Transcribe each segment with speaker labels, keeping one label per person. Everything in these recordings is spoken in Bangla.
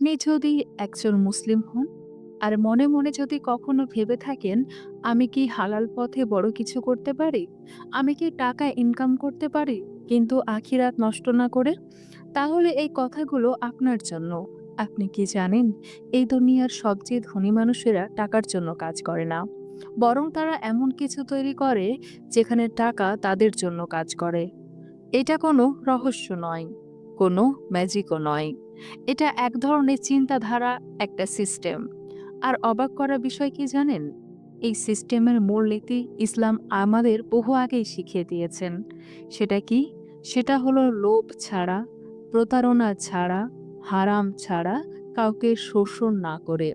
Speaker 1: আপনি যদি একজন মুসলিম হন আর মনে মনে যদি কখনো ভেবে থাকেন, আমি কি হালাল পথে বড় কিছু করতে পারি, আমি কি টাকা ইনকাম করতে পারি কিন্তু আখিরাত নষ্ট না করে, তাহলে এই কথাগুলো আপনার জন্য। আপনি কি জানেন, এই দুনিয়ার সবচেয়ে ধনী মানুষেরা টাকার জন্য কাজ করে না, বরং তারা এমন কিছু তৈরি করে যেখানে টাকা তাদের জন্য কাজ করে। এটা কোনো রহস্য নয়, কোনো ম্যাজিকও নয়। এটা এক ধরনের চিন্তাধারা, একটা সিস্টেম। আর অবাক করা বিষয় কি জানেন? এই সিস্টেমের মূলনীতি ইসলাম আমাদের বহু আগেই শিখিয়ে দিয়েছেন। সেটা কি? সেটা হলো লোভ ছাড়া, প্রতারণা ছাড়া, হারাম ছাড়া কাউকে শোষণ না করে।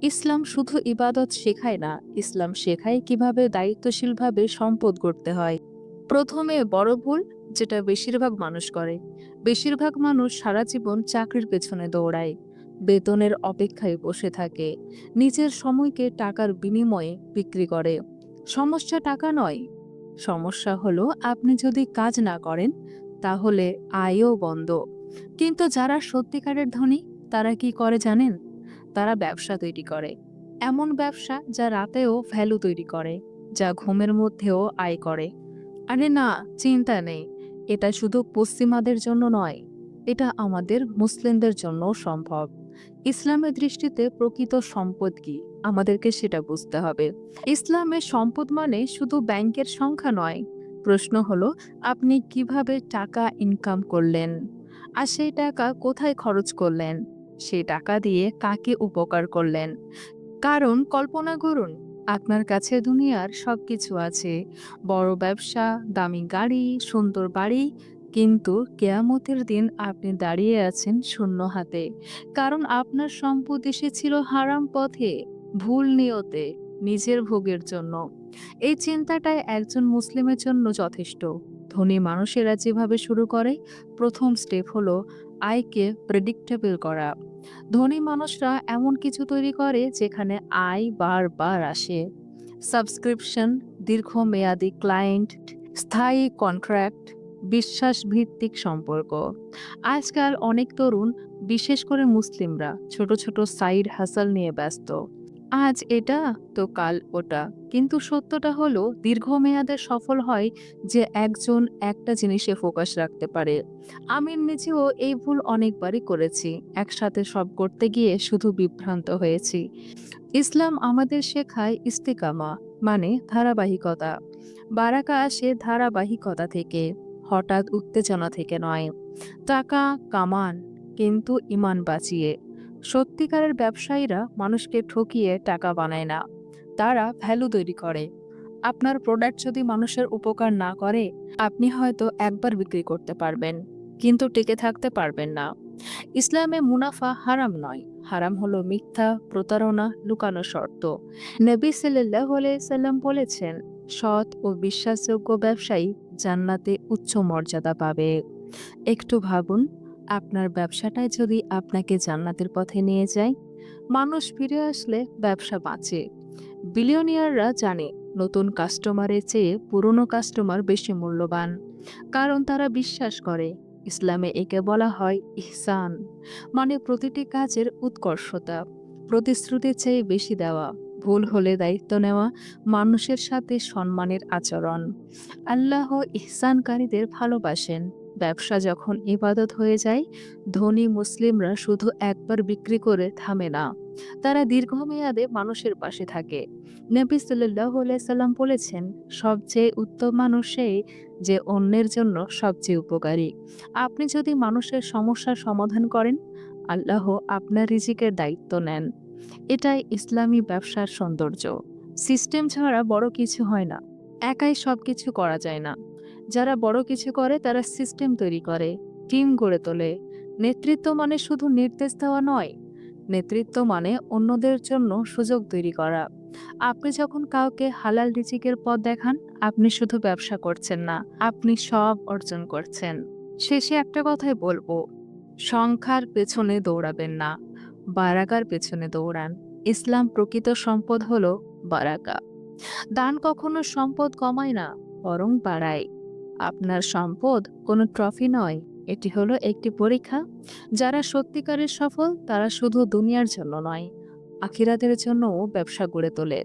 Speaker 1: ইসলাম শুধু ইবাদত শেখায় না, ইসলাম শেখায় কিভাবে দায়িত্বশীলভাবে সম্পদ গড়তে হয়। প্রথমে বড় ভুল, যেটা বেশিরভাগ মানুষ করে। বেশিরভাগ মানুষ সারা জীবন চাকরির পেছনে দৌড়ায়, বেতনের অপেক্ষায় বসে থাকে, নিজের সময়কে টাকার বিনিময়ে বিক্রি করে। সমস্যা টাকা নয়, সমস্যা হলো আপনি যদি কাজ না করেন তাহলে আয়ও বন্ধ। কিন্তু যারা সত্যিকারের ধনী, তারা কি করে জানেন? তারা ব্যবসা তৈরি করে, এমন ব্যবসা যা রাতেও ভ্যালু তৈরি করে, যা ঘুমের মধ্যেও আয় করে। আরে না, চিন্তা নেই। এটা শুধু পশ্চিমাদের জন্য নয়, এটা আমাদের মুসলিমদের জন্যও সম্ভব। ইসলামের দৃষ্টিতে প্রকৃত সম্পদ কি, আমাদেরকে সেটা বুঝতে হবে। ইসলামের সম্পদ মানে শুধু ব্যাংকের সংখ্যা নয়। প্রশ্ন হলো, আপনি কিভাবে টাকা ইনকাম করলেন, আর সেই টাকা কোথায় খরচ করলেন, সেই টাকা দিয়ে কাকে উপকার করলেন। কারণ কল্পনা করুন, আপনার কাছে দুনিয়ার সবকিছু আছে, বড় ব্যবসা, দামি গাড়ি, সুন্দর বাড়ি, কিন্তু কেয়ামতের দিন আপনি দাঁড়িয়ে আছেন শূন্য হাতে। কারণ আপনার সম্পদ এসেছিল হারাম পথে, ভুল নিয়তে, নিজের ভোগের জন্য। এই চিন্তাটাই একজন মুসলিমের জন্য যথেষ্ট। ধনী মানুষেরা যেভাবে শুরু করে, প্রথম স্টেপ হলো আয়কে প্রেডিক্টেবল করা। ধনী মানুষরা এমন কিছু তৈরি করে যেখানে আয় বারবার আসে। সাবস্ক্রিপশন, দীর্ঘমেয়াদী ক্লায়েন্ট, স্থায়ী কন্ট্রাক্ট, বিশ্বাসভিত্তিক সম্পর্ক। আজকাল অনেক তরুণ, বিশেষ করে মুসলিমরা, ছোট ছোট সাইড হাসাল নিয়ে ব্যস্ত। আজ এটা তো কাল ওটা। কিন্তু সত্যটা হলো, দীর্ঘমেয়াদে সফল হয় যে একজন একটা জিনিসে ফোকাস রাখতে পারে। আমি নিজেও এই ভুল অনেকবারই করেছি। একসাথে সব করতে গিয়ে শুধু বিভ্রান্ত হয়েছি। ইসলাম আমাদের শেখায় ইস্তিকামা, মানে ধারাবাহিকতা। বারাকা আসে ধারাবাহিকতা থেকে, হঠাৎ উত্তেজনা থেকে নয়। টাকা কামান, কিন্তু ইমান বাঁচিয়ে। সত্যিকারের ব্যবসায়ীরা মানুষকে ঠকিয়ে টাকা বানায় না, তারা ভ্যালু তৈরি করে। আপনার প্রোডাক্ট যদি মানুষের উপকার না করে, আপনি হয়তো একবার বিক্রি করতে পারবেন, কিন্তু টিকে থাকতে পারবেন না। ইসলামে মুনাফা হারাম নয়, হারাম হলো মিথ্যা, প্রতারণা, লুকানো শর্ত। নবী সাল্লাল্লাহু আলাইহি সাল্লাম বলেছেন, সৎ ও বিশ্বাসযোগ্য ব্যবসায়ী জান্নাতে উচ্চ মর্যাদা পাবে। একটু ভাবুন, আপনার ব্যবসাটাই যদি আপনাকে জান্নাতের পথে নিয়ে যায়। মানুষ ফিরে আসলে ব্যবসা বাঁচে। বিলিয়নিয়াররা জানে নতুন কাস্টমারের চেয়ে পুরনো কাস্টমার বেশি মূল্যবান, কারণ তারা বিশ্বাস করে। ইসলামে একে বলা হয় ইহসান, মানে প্রতিটি কাজের উৎকর্ষতা, প্রতিশ্রুতির চেয়ে বেশি দেওয়া, ভুল হলে দায়িত্ব নেওয়া, মানুষের সাথে সম্মানের আচরণ। আল্লাহ ইহসানকারীদের ভালোবাসেন। ব্যবসা যখন ইবাদত হয়ে যায়, ধনী মুসলিমরা শুধু একবার বিক্রি করে থামে না, তারা দীর্ঘমেয়াদে মানুষের পাশে থাকে। নবী সাল্লাল্লাহু আলাইহি সাল্লাম বলেছেন, সবচেয়ে উত্তম মানুষ সেই যে অন্যের জন্য সবচেয়ে উপকারী। আপনি যদি মানুষের সমস্যার সমাধান করেন, আল্লাহ আপনার রিজিকের দায়িত্ব নেন। এটাই ইসলামী ব্যবসার সৌন্দর্য। সিস্টেম ছাড়া বড় কিছু হয় না, একাই সবকিছু করা যায় না। যারা বড় কিছু করে তারা সিস্টেম তৈরি করে, টিম গড়ে তোলে। নেতৃত্ব মানে শুধু নির্দেশ দেওয়া নয়, নেতৃত্ব মানে অন্যদের জন্য সুযোগ তৈরি করা। আপনি যখন কাউকে হালাল রিজিকের পথ দেখান, আপনি শুধু ব্যবসা করছেন না, আপনি সব অর্জন করছেন। শেষে একটা কথাই বলবো, সংখ্যার পেছনে দৌড়াবেন না, বারাকার পেছনে দৌড়ান। ইসলাম প্রকৃত সম্পদ হলো বারাকা। দান কখনো সম্পদ কমায় না, বরং বাড়ায়। আপনার সম্পদ কোনো ট্রফি নয়, এটি হলো একটি পরীক্ষা। যারা সত্যিকারের সফল তারা শুধু দুনিয়ার জন্য নয়, আখিরাতের জন্যও ব্যবসা গড়ে তোলে।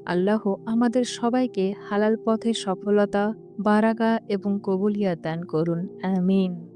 Speaker 1: আল্লাহ আমাদের সবাইকে হালাল পথে সফলতা, বারাকা এবং কবুলিয়াত দান করুন। আমিন।